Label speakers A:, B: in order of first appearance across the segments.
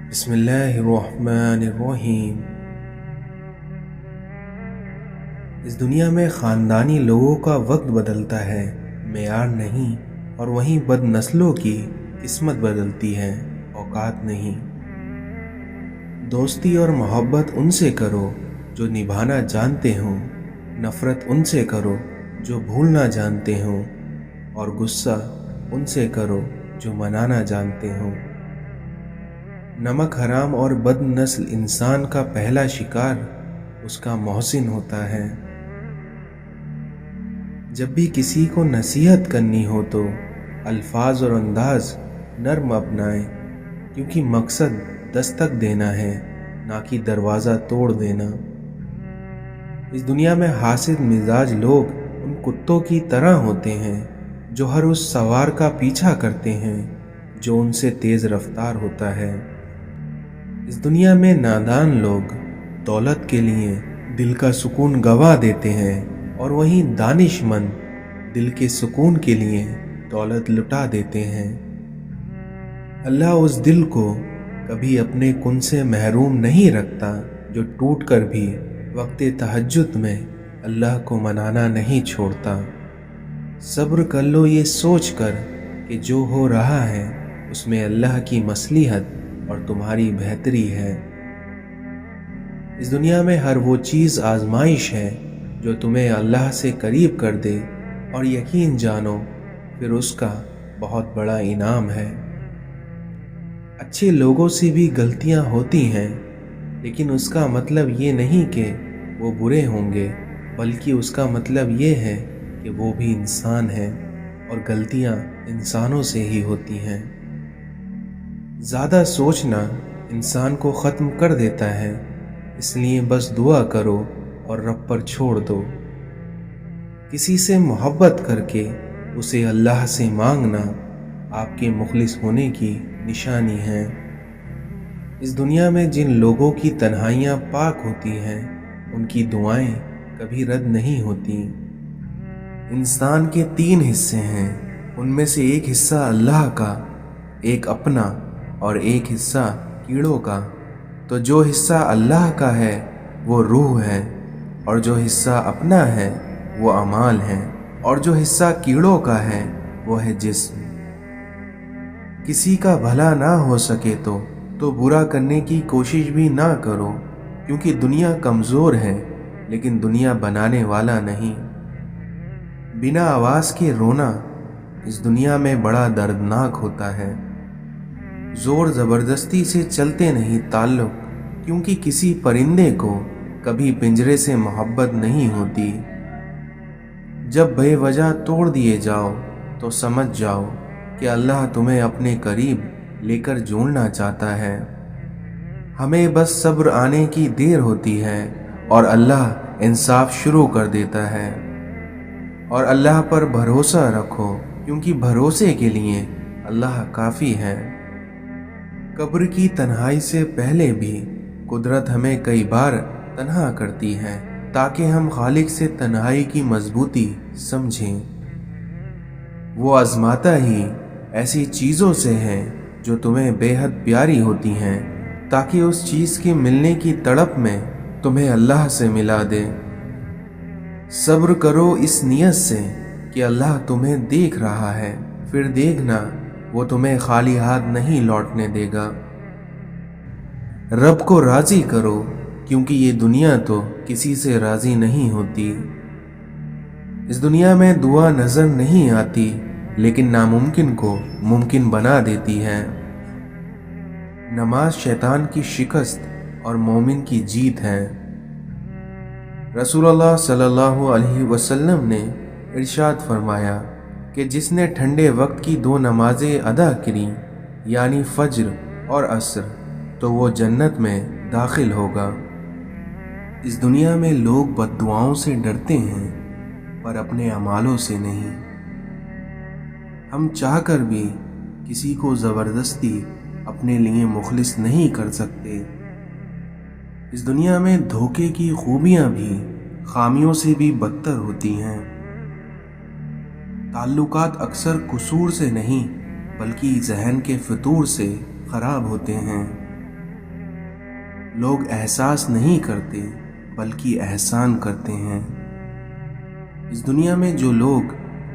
A: بسم اللہ الرحمن الرحیم۔ اس دنیا میں خاندانی لوگوں کا وقت بدلتا ہے، معیار نہیں، اور وہیں بد نسلوں کی قسمت بدلتی ہے، اوقات نہیں۔ دوستی اور محبت ان سے کرو جو نبھانا جانتے ہوں، نفرت ان سے کرو جو بھولنا جانتے ہوں، اور غصہ ان سے کرو جو منانا جانتے ہوں۔ نمک حرام اور بد نسل انسان کا پہلا شکار اس کا محسن ہوتا ہے۔ جب بھی کسی کو نصیحت کرنی ہو تو الفاظ اور انداز نرم اپنائیں، کیونکہ مقصد دستک دینا ہے، نہ کہ دروازہ توڑ دینا۔ اس دنیا میں حاسد مزاج لوگ ان کتوں کی طرح ہوتے ہیں جو ہر اس سوار کا پیچھا کرتے ہیں جو ان سے تیز رفتار ہوتا ہے۔ اس دنیا میں نادان لوگ دولت کے لیے دل کا سکون گوا دیتے ہیں، اور وہیں دانش مند دل کے سکون کے لیے دولت لٹا دیتے ہیں۔ اللہ اس دل کو کبھی اپنے کن سے محروم نہیں رکھتا جو ٹوٹ کر بھی وقت تہجد میں اللہ کو منانا نہیں چھوڑتا۔ صبر کر لو یہ سوچ کر کہ جو ہو رہا ہے اس میں اللہ کی مصلحت اور تمہاری بہتری ہے۔ اس دنیا میں ہر وہ چیز آزمائش ہے جو تمہیں اللہ سے قریب کر دے، اور یقین جانو پھر اس کا بہت بڑا انعام ہے۔ اچھے لوگوں سے بھی غلطیاں ہوتی ہیں، لیکن اس کا مطلب یہ نہیں کہ وہ برے ہوں گے، بلکہ اس کا مطلب یہ ہے کہ وہ بھی انسان ہیں، اور غلطیاں انسانوں سے ہی ہوتی ہیں۔ زیادہ سوچنا انسان کو ختم کر دیتا ہے، اس لیے بس دعا کرو اور رب پر چھوڑ دو۔ کسی سے محبت کر کے اسے اللہ سے مانگنا آپ کے مخلص ہونے کی نشانی ہے۔ اس دنیا میں جن لوگوں کی تنہائیاں پاک ہوتی ہیں ان کی دعائیں کبھی رد نہیں ہوتی۔ انسان کے 3 حصے ہیں، ان میں سے ایک حصہ اللہ کا، ایک اپنا، اور ایک حصہ کیڑوں کا۔ تو جو حصہ اللہ کا ہے وہ روح ہے، اور جو حصہ اپنا ہے وہ اعمال ہے، اور جو حصہ کیڑوں کا ہے وہ ہے جسم۔ کسی کا بھلا نہ ہو سکے تو برا کرنے کی کوشش بھی نہ کرو، کیونکہ دنیا کمزور ہے لیکن دنیا بنانے والا نہیں۔ بنا آواز کے رونا اس دنیا میں بڑا دردناک ہوتا ہے۔ زور زبردستی سے چلتے نہیں تعلق، کیونکہ کسی پرندے کو کبھی پنجرے سے محبت نہیں ہوتی۔ جب بے وجہ توڑ دیے جاؤ تو سمجھ جاؤ کہ اللہ تمہیں اپنے قریب لے کر جوڑنا چاہتا ہے۔ ہمیں بس صبر آنے کی دیر ہوتی ہے، اور اللہ انصاف شروع کر دیتا ہے۔ اور اللہ پر بھروسہ رکھو، کیونکہ بھروسے کے لیے اللہ کافی ہے۔ قبر کی تنہائی سے پہلے بھی قدرت ہمیں کئی بار تنہا کرتی ہے تاکہ ہم خالق سے تنہائی کی مضبوطی سمجھیں۔ وہ آزماتا ہی ایسی چیزوں سے ہے جو تمہیں بے حد پیاری ہوتی ہیں، تاکہ اس چیز کے ملنے کی تڑپ میں تمہیں اللہ سے ملا دے۔ صبر کرو اس نیت سے کہ اللہ تمہیں دیکھ رہا ہے، پھر دیکھنا وہ تمہیں خالی ہاتھ نہیں لوٹنے دے گا۔ رب کو راضی کرو، کیونکہ یہ دنیا تو کسی سے راضی نہیں ہوتی۔ اس دنیا میں دعا نظر نہیں آتی، لیکن ناممکن کو ممکن بنا دیتی ہے۔ نماز شیطان کی شکست اور مومن کی جیت ہے۔ رسول اللہ صلی اللہ علیہ وسلم نے ارشاد فرمایا کہ جس نے ٹھنڈے وقت کی 2 نمازیں ادا کی، یعنی فجر اور عصر، تو وہ جنت میں داخل ہوگا۔ اس دنیا میں لوگ بد دعاؤں سے ڈرتے ہیں، پر اپنے اعمالوں سے نہیں۔ ہم چاہ کر بھی کسی کو زبردستی اپنے لیے مخلص نہیں کر سکتے۔ اس دنیا میں دھوکے کی خوبیاں بھی خامیوں سے بھی بدتر ہوتی ہیں۔ تعلقات اکثر قصور سے نہیں بلکہ ذہن کے فطور سے خراب ہوتے ہیں۔ لوگ احساس نہیں کرتے بلکہ احسان کرتے ہیں۔ اس دنیا میں جو لوگ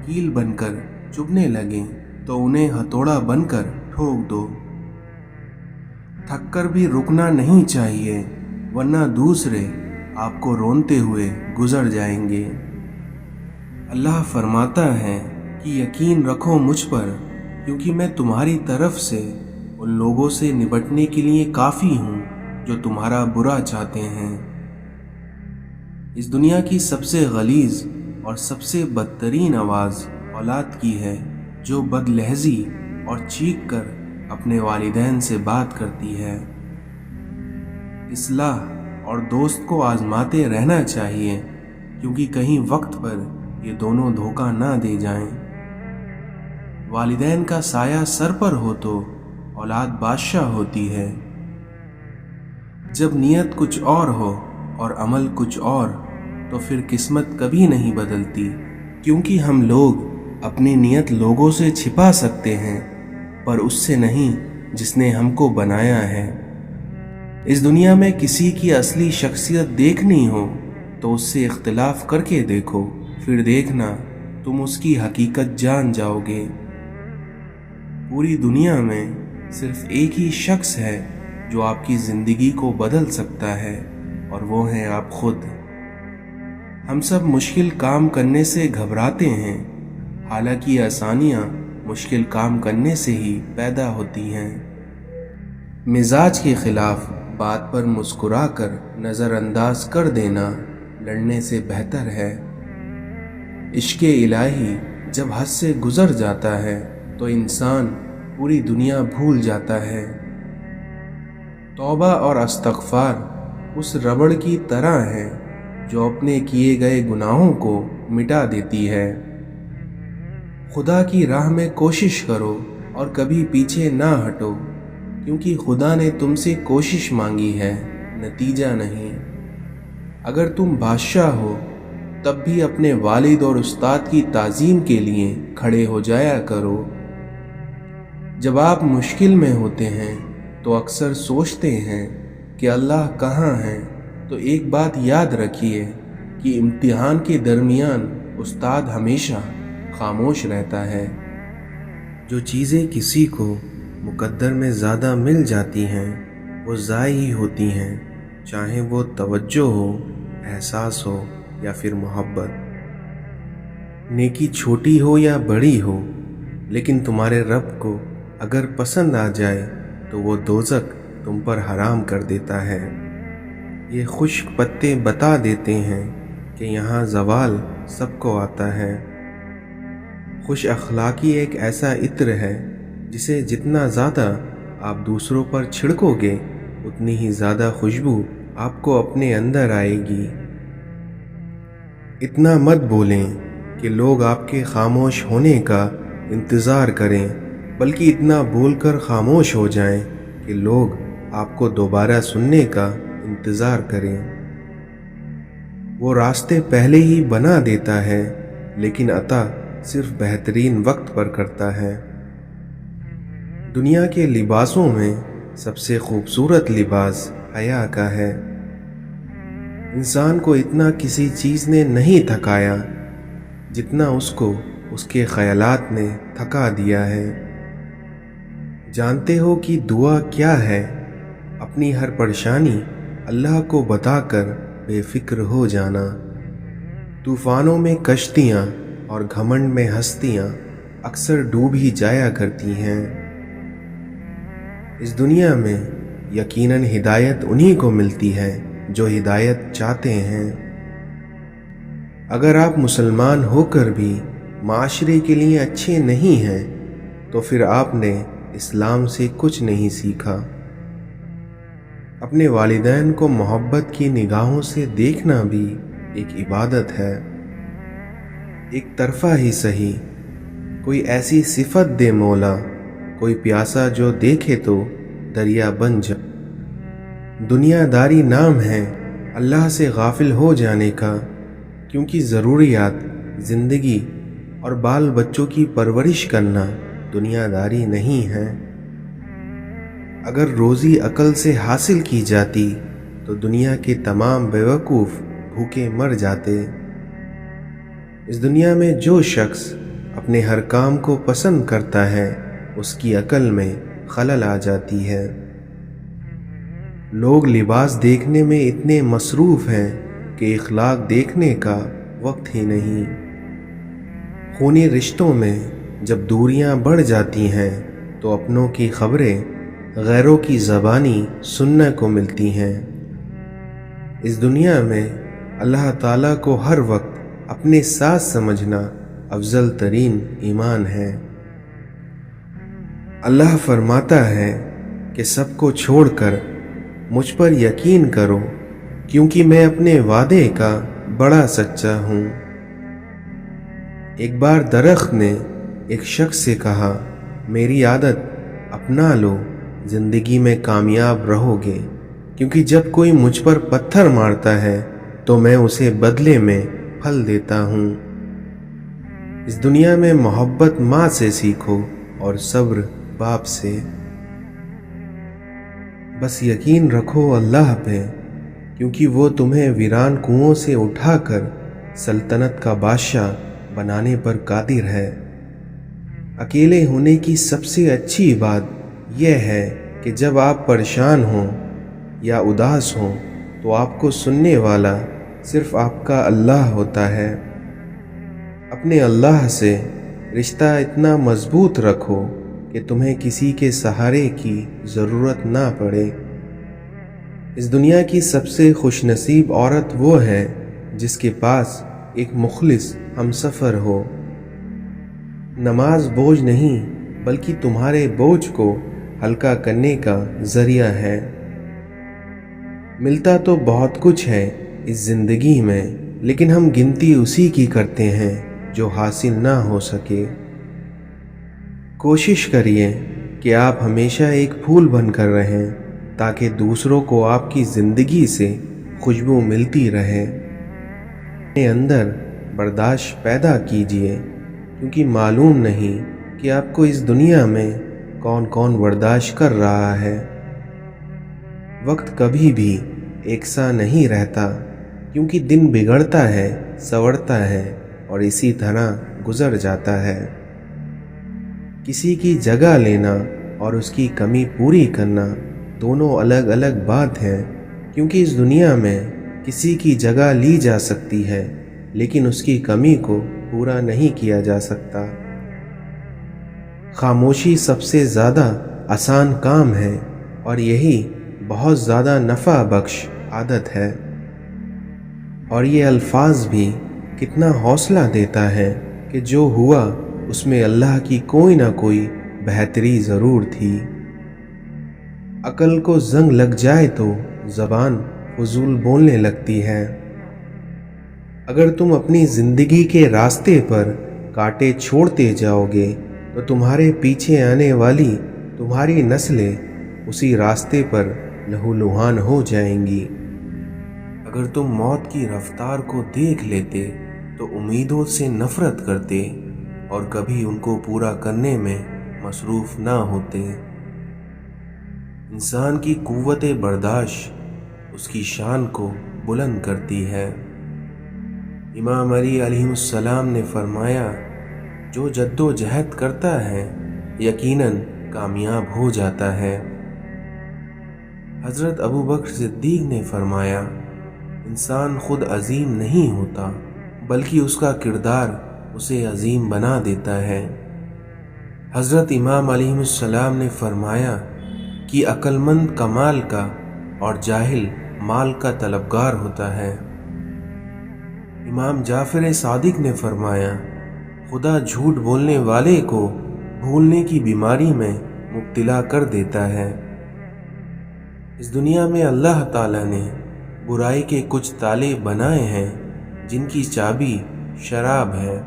A: کیل بن کر چبھنے لگیں تو انہیں ہتھوڑا بن کر ٹھوک دو۔ تھک کر بھی رکنا نہیں چاہیے ورنہ دوسرے آپ کو رونتے ہوئے گزر جائیں گے۔ اللہ فرماتا ہے کہ یقین رکھو مجھ پر کیونکہ میں تمہاری طرف سے ان لوگوں سے نپٹنے کے لیے کافی ہوں جو تمہارا برا چاہتے ہیں۔ اس دنیا کی سب سے غلیظ اور سب سے بدترین آواز اولاد کی ہے جو بد لہجی اور چیخ کر اپنے والدین سے بات کرتی ہے۔ اصلاح اور دوست کو آزماتے رہنا چاہیے کیونکہ کہیں وقت پر یہ دونوں دھوکہ نہ دے جائیں۔ والدین کا سایہ سر پر ہو تو اولاد بادشاہ ہوتی ہے۔ جب نیت کچھ اور ہو اور عمل کچھ اور تو پھر قسمت کبھی نہیں بدلتی، کیونکہ ہم لوگ اپنی نیت لوگوں سے چھپا سکتے ہیں پر اس سے نہیں جس نے ہم کو بنایا ہے۔ اس دنیا میں کسی کی اصلی شخصیت دیکھنی ہو تو اس سے اختلاف کر کے دیکھو، پھر دیکھنا تم اس کی حقیقت جان جاؤ گے۔ پوری دنیا میں صرف ایک ہی شخص ہے جو آپ کی زندگی کو بدل سکتا ہے اور وہ ہیں آپ خود۔ ہم سب مشکل کام کرنے سے گھبراتے ہیں، حالانکہ آسانیاں مشکل کام کرنے سے ہی پیدا ہوتی ہیں۔ مزاج کے خلاف بات پر مسکرا کر نظر انداز کر دینا لڑنے سے بہتر ہے۔ عشق الہی جب حد سے گزر جاتا ہے تو انسان پوری دنیا بھول جاتا ہے۔ توبہ اور استغفار اس ربڑ کی طرح ہے جو اپنے کیے گئے گناہوں کو مٹا دیتی ہے۔ خدا کی راہ میں کوشش کرو اور کبھی پیچھے نہ ہٹو، کیونکہ خدا نے تم سے کوشش مانگی ہے، نتیجہ نہیں۔ اگر تم بادشاہ ہو تب بھی اپنے والد اور استاد کی تعظیم کے لیے کھڑے ہو جایا کرو۔ جب آپ مشکل میں ہوتے ہیں تو اکثر سوچتے ہیں کہ اللہ کہاں ہے، تو ایک بات یاد رکھیے کہ امتحان کے درمیان استاد ہمیشہ خاموش رہتا ہے۔ جو چیزیں کسی کو مقدر میں زیادہ مل جاتی ہیں وہ ضائع ہی ہوتی ہیں، چاہے وہ توجہ ہو، احساس ہو یا پھر محبت۔ نیکی چھوٹی ہو یا بڑی ہو، لیکن تمہارے رب کو اگر پسند آ جائے تو وہ دوزخ تم پر حرام کر دیتا ہے۔ یہ خشک پتے بتا دیتے ہیں کہ یہاں زوال سب کو آتا ہے۔ خوش اخلاقی ایک ایسا عطر ہے جسے جتنا زیادہ آپ دوسروں پر چھڑکو گے اتنی ہی زیادہ خوشبو آپ کو اپنے اندر آئے گی۔ اتنا مت بولیں کہ لوگ آپ کے خاموش ہونے کا انتظار کریں، بلکہ اتنا بول کر خاموش ہو جائیں کہ لوگ آپ کو دوبارہ سننے کا انتظار کریں۔ وہ راستے پہلے ہی بنا دیتا ہے لیکن عطا صرف بہترین وقت پر کرتا ہے۔ دنیا کے لباسوں میں سب سے خوبصورت لباس حیا کا ہے۔ انسان کو اتنا کسی چیز نے نہیں تھکایا جتنا اس کو اس کے خیالات نے تھکا دیا ہے۔ جانتے ہو کہ دعا کیا ہے؟ اپنی ہر پریشانی اللہ کو بتا کر بے فکر ہو جانا۔ طوفانوں میں کشتیاں اور گھمنڈ میں ہستیاں اکثر ڈوب ہی جایا کرتی ہیں۔ اس دنیا میں یقیناً ہدایت انہی کو ملتی ہے جو ہدایت چاہتے ہیں۔ اگر آپ مسلمان ہو کر بھی معاشرے کے لیے اچھے نہیں ہیں تو پھر آپ نے اسلام سے کچھ نہیں سیکھا۔ اپنے والدین کو محبت کی نگاہوں سے دیکھنا بھی ایک عبادت ہے۔ ایک طرفہ ہی صحیح، کوئی ایسی صفت دے مولا، کوئی پیاسا جو دیکھے تو دریا بن جائے۔ دنیا داری نام ہے اللہ سے غافل ہو جانے کا، کیونکہ ضروریات، زندگی اور بال بچوں کی پرورش کرنا دنیا داری نہیں ہے۔ اگر روزی عقل سے حاصل کی جاتی تو دنیا کے تمام بیوقوف بھوکے مر جاتے۔ اس دنیا میں جو شخص اپنے ہر کام کو پسند کرتا ہے اس کی عقل میں خلل آ جاتی ہے۔ لوگ لباس دیکھنے میں اتنے مصروف ہیں کہ اخلاق دیکھنے کا وقت ہی نہیں۔ خونی رشتوں میں جب دوریاں بڑھ جاتی ہیں تو اپنوں کی خبریں غیروں کی زبانی سننے کو ملتی ہیں۔ اس دنیا میں اللہ تعالیٰ کو ہر وقت اپنے ساتھ سمجھنا افضل ترین ایمان ہے۔ اللہ فرماتا ہے کہ سب کو چھوڑ کر مجھ پر یقین کرو کیونکہ میں اپنے وعدے کا بڑا سچا ہوں۔ ایک بار درخت نے ایک شخص سے کہا، میری عادت اپنا لو، زندگی میں کامیاب رہو گے، کیونکہ جب کوئی مجھ پر پتھر مارتا ہے تو میں اسے بدلے میں پھل دیتا ہوں۔ اس دنیا میں محبت ماں سے سیکھو اور صبر باپ سے۔ بس یقین رکھو اللہ پہ، کیونکہ وہ تمہیں ویران کنووں سے اٹھا کر سلطنت کا بادشاہ بنانے پر قادر ہے۔ اکیلے ہونے کی سب سے اچھی بات یہ ہے کہ جب آپ پریشان ہوں یا اداس ہوں تو آپ کو سننے والا صرف آپ کا اللہ ہوتا ہے۔ اپنے اللہ سے رشتہ اتنا مضبوط رکھو کہ تمہیں کسی کے سہارے کی ضرورت نہ پڑے۔ اس دنیا کی سب سے خوش نصیب عورت وہ ہے جس کے پاس ایک مخلص ہمسفر ہو۔ نماز بوجھ نہیں بلکہ تمہارے بوجھ کو ہلکا کرنے کا ذریعہ ہے۔ ملتا تو بہت کچھ ہے اس زندگی میں، لیکن ہم گنتی اسی کی کرتے ہیں جو حاصل نہ ہو سکے۔ کوشش کریے کہ آپ ہمیشہ ایک پھول بن کر رہیں تاکہ دوسروں کو آپ کی زندگی سے خوشبو ملتی رہے۔ اپنے اندر برداشت پیدا کیجیے، کیونکہ معلوم نہیں کہ آپ کو اس دنیا میں کون کون برداشت کر رہا ہے۔ وقت کبھی بھی یکساں نہیں رہتا، کیونکہ دن بگڑتا ہے، سنورتا ہے اور اسی طرح گزر جاتا ہے۔ کسی کی جگہ لینا اور اس کی کمی پوری کرنا دونوں الگ الگ بات ہیں، کیونکہ اس دنیا میں کسی کی جگہ لی جا سکتی ہے لیکن اس کی کمی کو پورا نہیں کیا جا سکتا۔ خاموشی سب سے زیادہ آسان کام ہے اور یہی بہت زیادہ نفع بخش عادت ہے۔ اور یہ الفاظ بھی کتنا حوصلہ دیتا ہے کہ جو ہوا اس میں اللہ کی کوئی نہ کوئی بہتری ضرور تھی۔ عقل کو زنگ لگ جائے تو زبان فضول بولنے لگتی ہے۔ اگر تم اپنی زندگی کے راستے پر کانٹے چھوڑتے جاؤ گے تو تمہارے پیچھے آنے والی تمہاری نسلیں اسی راستے پر لہولہان ہو جائیں گی۔ اگر تم موت کی رفتار کو دیکھ لیتے تو امیدوں سے نفرت کرتے اور کبھی ان کو پورا کرنے میں مصروف نہ ہوتے۔ انسان کی قوت برداشت اس کی شان کو بلند کرتی ہے۔ امام علی علیہ السلام نے فرمایا، جو جد و جہد کرتا ہے یقیناً کامیاب ہو جاتا ہے۔ حضرت ابو بکر صدیق نے فرمایا، انسان خود عظیم نہیں ہوتا بلکہ اس کا کردار اسے عظیم بنا دیتا ہے۔ حضرت امام علیہ السلام نے فرمایا کہ عقل مند کمال کا اور جاہل مال کا طلبگار ہوتا ہے۔ امام جعفر صادق نے فرمایا، خدا جھوٹ بولنے والے کو بھولنے کی بیماری میں مبتلا کر دیتا ہے۔ اس دنیا میں اللہ تعالیٰ نے برائی کے کچھ تالے بنائے ہیں جن کی چابی شراب ہے،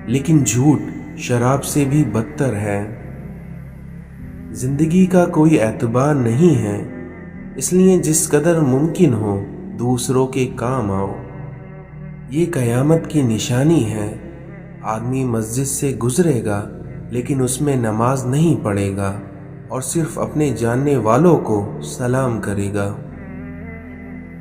A: لیکن جھوٹ شراب سے بھی بدتر ہے۔ زندگی کا کوئی اعتبار نہیں ہے، اس لیے جس قدر ممکن ہو دوسروں کے کام آؤ۔ یہ قیامت کی نشانی ہے۔ آدمی مسجد سے گزرے گا لیکن اس میں نماز نہیں پڑھے گا اور صرف اپنے جاننے والوں کو سلام کرے گا۔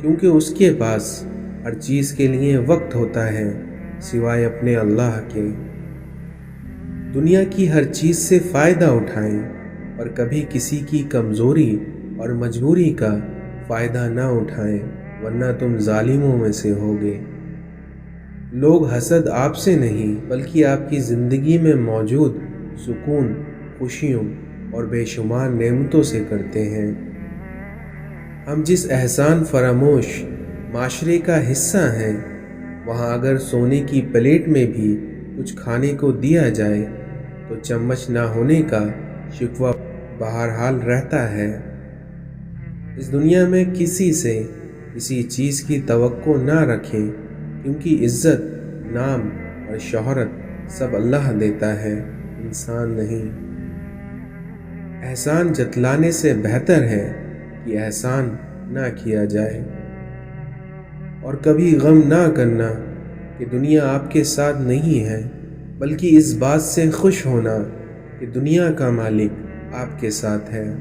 A: کیونکہ اس کے پاس ہر چیز کے لیے وقت ہوتا ہے سوائے اپنے اللہ کے۔ دنیا کی ہر چیز سے فائدہ اٹھائیں اور کبھی کسی کی کمزوری اور مجبوری کا فائدہ نہ اٹھائیں، ورنہ تم ظالموں میں سے ہوگے۔ لوگ حسد آپ سے نہیں بلکہ آپ کی زندگی میں موجود سکون، خوشیوں اور بے شمار نعمتوں سے کرتے ہیں۔ ہم جس احسان فراموش معاشرے کا حصہ ہیں، وہاں اگر سونے کی پلیٹ میں بھی کچھ کھانے کو دیا جائے تو چمچ نہ ہونے کا شکوہ بہرحال رہتا ہے۔ اس دنیا میں کسی سے کسی چیز کی توقع نہ رکھیں، کیونکہ عزت، نام اور شہرت سب اللہ دیتا ہے، انسان نہیں۔ احسان جتلانے سے بہتر ہے کہ احسان نہ کیا جائے۔ اور کبھی غم نہ کرنا کہ دنیا آپ کے ساتھ نہیں ہے، بلکہ اس بات سے خوش ہونا کہ دنیا کا مالک آپ کے ساتھ ہے۔